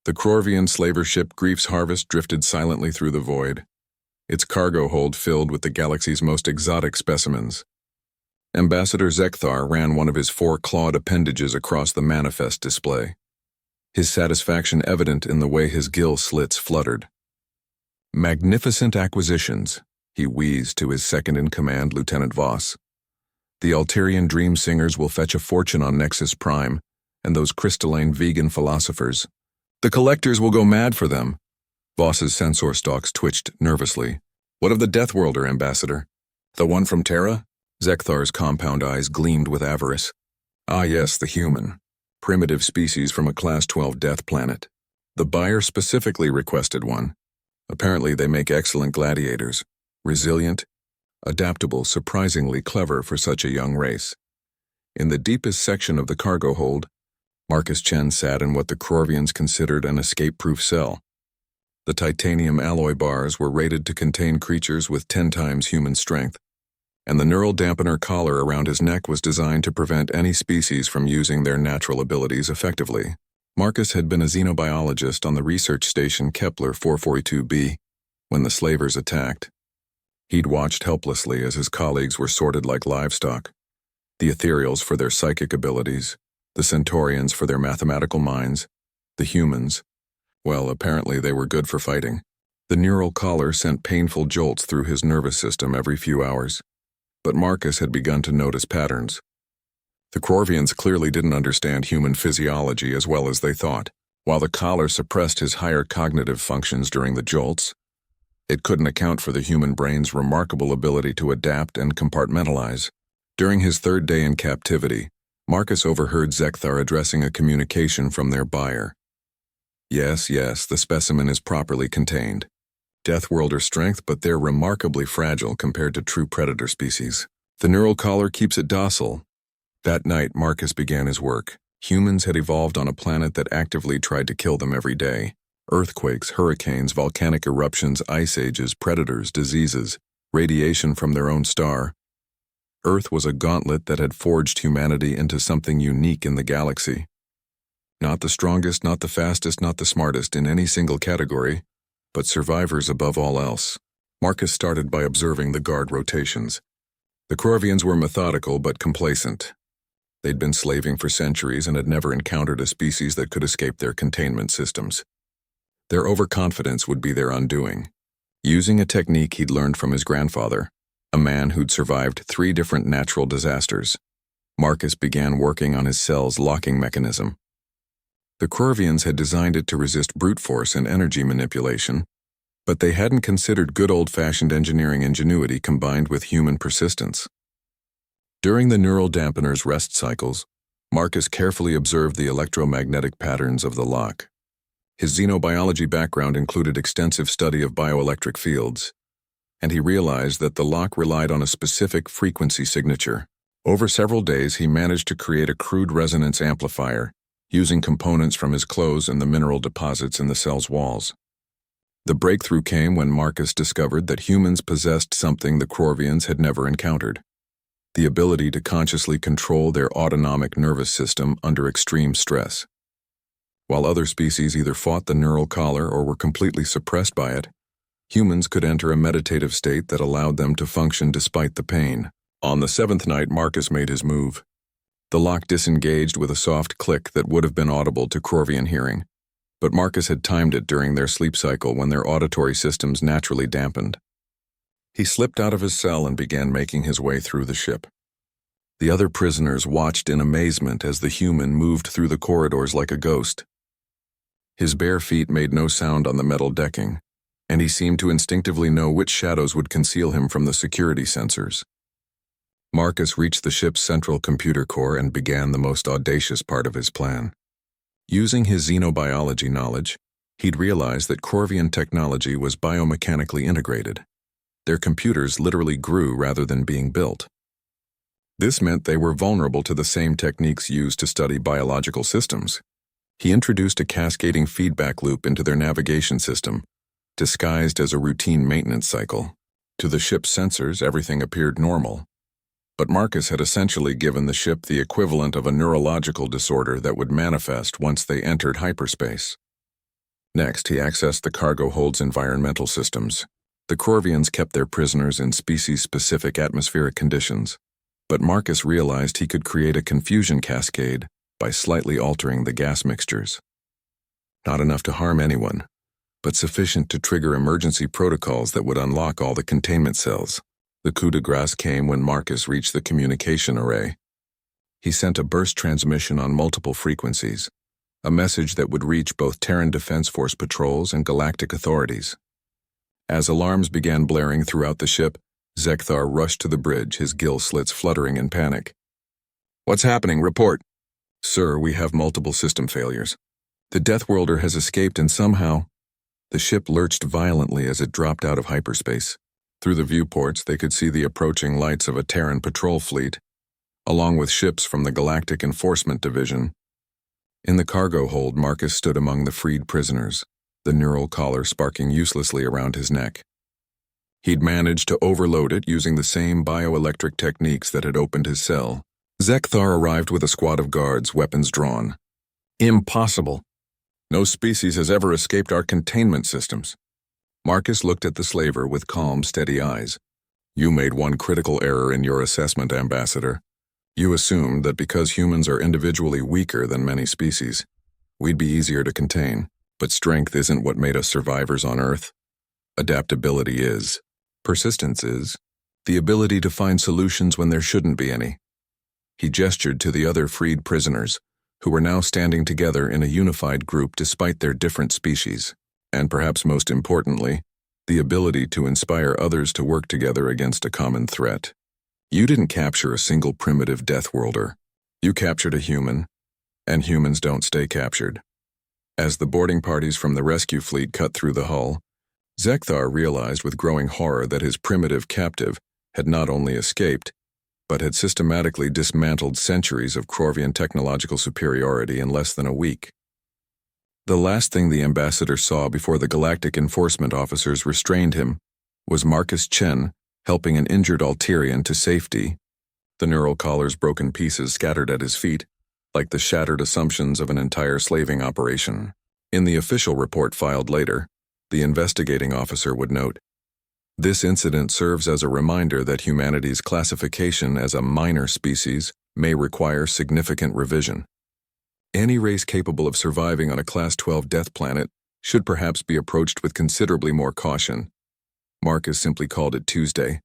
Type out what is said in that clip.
The Corvian slaver ship Grief's Harvest drifted silently through the void, its cargo hold filled with the galaxy's most exotic specimens. Ambassador Zekthar ran one of his 4 clawed appendages across the manifest display, his satisfaction evident in the way his gill slits fluttered. "Magnificent acquisitions," he wheezed to his second-in-command, Lieutenant Voss. "The Alterian dream singers will fetch a fortune on Nexus Prime, and those crystalline vegan philosophers. The collectors will go mad for them." Voss's sensor stalks twitched nervously. "What of the Deathworlder, Ambassador? The one from Terra?" Zekthar's compound eyes gleamed with avarice. "Ah yes, the human. Primitive species from a Class 12 death planet. The buyer specifically requested one. Apparently they make excellent gladiators. Resilient, adaptable, surprisingly clever for such a young race." In the deepest section of the cargo hold, Marcus Chen sat in what the Corvians considered an escape-proof cell. The titanium alloy bars were rated to contain creatures with 10 times human strength, and the neural dampener collar around his neck was designed to prevent any species from using their natural abilities effectively. Marcus had been a xenobiologist on the research station Kepler 442b when the slavers attacked. He'd watched helplessly as his colleagues were sorted like livestock, the ethereals for their psychic abilities, the Centaurians for their mathematical minds, the humans, well, apparently they were good for fighting. The neural collar sent painful jolts through his nervous system every few hours, but Marcus had begun to notice patterns. The Corvians clearly didn't understand human physiology as well as they thought. While the collar suppressed his higher cognitive functions during the jolts, it couldn't account for the human brain's remarkable ability to adapt and compartmentalize. During his 3rd day in captivity, Marcus overheard Zekthar addressing a communication from their buyer. Yes, the specimen is properly contained. Deathworlder strength, but they're remarkably fragile compared to true predator species. The neural collar keeps it docile. That night, Marcus began his work. Humans had evolved on a planet that actively tried to kill them every day. Earthquakes, hurricanes, volcanic eruptions, ice ages, predators, diseases, radiation from their own star. Earth was a gauntlet that had forged humanity into something unique in the galaxy. Not the strongest, not the fastest, not the smartest in any single category, but survivors above all else. Marcus started by observing the guard rotations. The Corvians were methodical but complacent. They'd been slaving for centuries and had never encountered a species that could escape their containment systems. Their overconfidence would be their undoing. Using a technique he'd learned from his grandfather, a man who'd survived 3 different natural disasters, Marcus began working on his cell's locking mechanism. The Corvians had designed it to resist brute force and energy manipulation, but they hadn't considered good old-fashioned engineering ingenuity combined with human persistence. During the neural dampener's rest cycles, Marcus carefully observed the electromagnetic patterns of the lock. His xenobiology background included extensive study of bioelectric fields, and he realized that the lock relied on a specific frequency signature. Over several days, he managed to create a crude resonance amplifier, using components from his clothes and the mineral deposits in the cell's walls. The breakthrough came when Marcus discovered that humans possessed something the Corvians had never encountered: the ability to consciously control their autonomic nervous system under extreme stress. While other species either fought the neural collar or were completely suppressed by it, humans could enter a meditative state that allowed them to function despite the pain. On the 7th night, Marcus made his move. The lock disengaged with a soft click that would have been audible to Corvian hearing, but Marcus had timed it during their sleep cycle when their auditory systems naturally dampened. He slipped out of his cell and began making his way through the ship. The other prisoners watched in amazement as the human moved through the corridors like a ghost. His bare feet made no sound on the metal decking, and he seemed to instinctively know which shadows would conceal him from the security sensors. Marcus reached the ship's central computer core and began the most audacious part of his plan. Using his xenobiology knowledge, he'd realized that Corvian technology was biomechanically integrated. Their computers literally grew rather than being built. This meant they were vulnerable to the same techniques used to study biological systems. He introduced a cascading feedback loop into their navigation system, disguised as a routine maintenance cycle. To the ship's sensors, everything appeared normal. But Marcus had essentially given the ship the equivalent of a neurological disorder that would manifest once they entered hyperspace. Next, he accessed the cargo hold's environmental systems. The Corvians kept their prisoners in species-specific atmospheric conditions, but Marcus realized he could create a confusion cascade by slightly altering the gas mixtures. Not enough to harm anyone, but sufficient to trigger emergency protocols that would unlock all the containment cells. The coup de grace came when Marcus reached the communication array. He sent a burst transmission on multiple frequencies, a message that would reach both Terran Defense Force patrols and galactic authorities. As alarms began blaring throughout the ship, Zekthar rushed to the bridge, his gill slits fluttering in panic. "What's happening? Report." "Sir, we have multiple system failures. The Deathworlder has escaped and somehow—" The ship lurched violently as it dropped out of hyperspace. Through the viewports, they could see the approaching lights of a Terran patrol fleet, along with ships from the Galactic Enforcement Division. In the cargo hold, Marcus stood among the freed prisoners, the neural collar sparking uselessly around his neck. He'd managed to overload it using the same bioelectric techniques that had opened his cell. Zekthar arrived with a squad of guards, weapons drawn. "Impossible. No species has ever escaped our containment systems." Marcus looked at the slaver with calm, steady eyes. "You made one critical error in your assessment, Ambassador. You assumed that because humans are individually weaker than many species, we'd be easier to contain. But strength isn't what made us survivors on Earth. Adaptability is. Persistence is. The ability to find solutions when there shouldn't be any." He gestured to the other freed prisoners, who were now standing together in a unified group despite their different species, and perhaps most importantly, the ability to inspire others to work together against a common threat. "You didn't capture a single primitive Deathworlder. You captured a human, and humans don't stay captured." As the boarding parties from the rescue fleet cut through the hull, Zekthar realized with growing horror that his primitive captive had not only escaped, but had systematically dismantled centuries of Corvian technological superiority in less than a week. The last thing the ambassador saw before the Galactic Enforcement officers restrained him was Marcus Chen helping an injured Alterian to safety, the neural collar's broken pieces scattered at his feet, like the shattered assumptions of an entire slaving operation. In the official report filed later, the investigating officer would note, "This incident serves as a reminder that humanity's classification as a minor species may require significant revision. Any race capable of surviving on a Class 12 death planet should perhaps be approached with considerably more caution." Marcus simply called it Tuesday,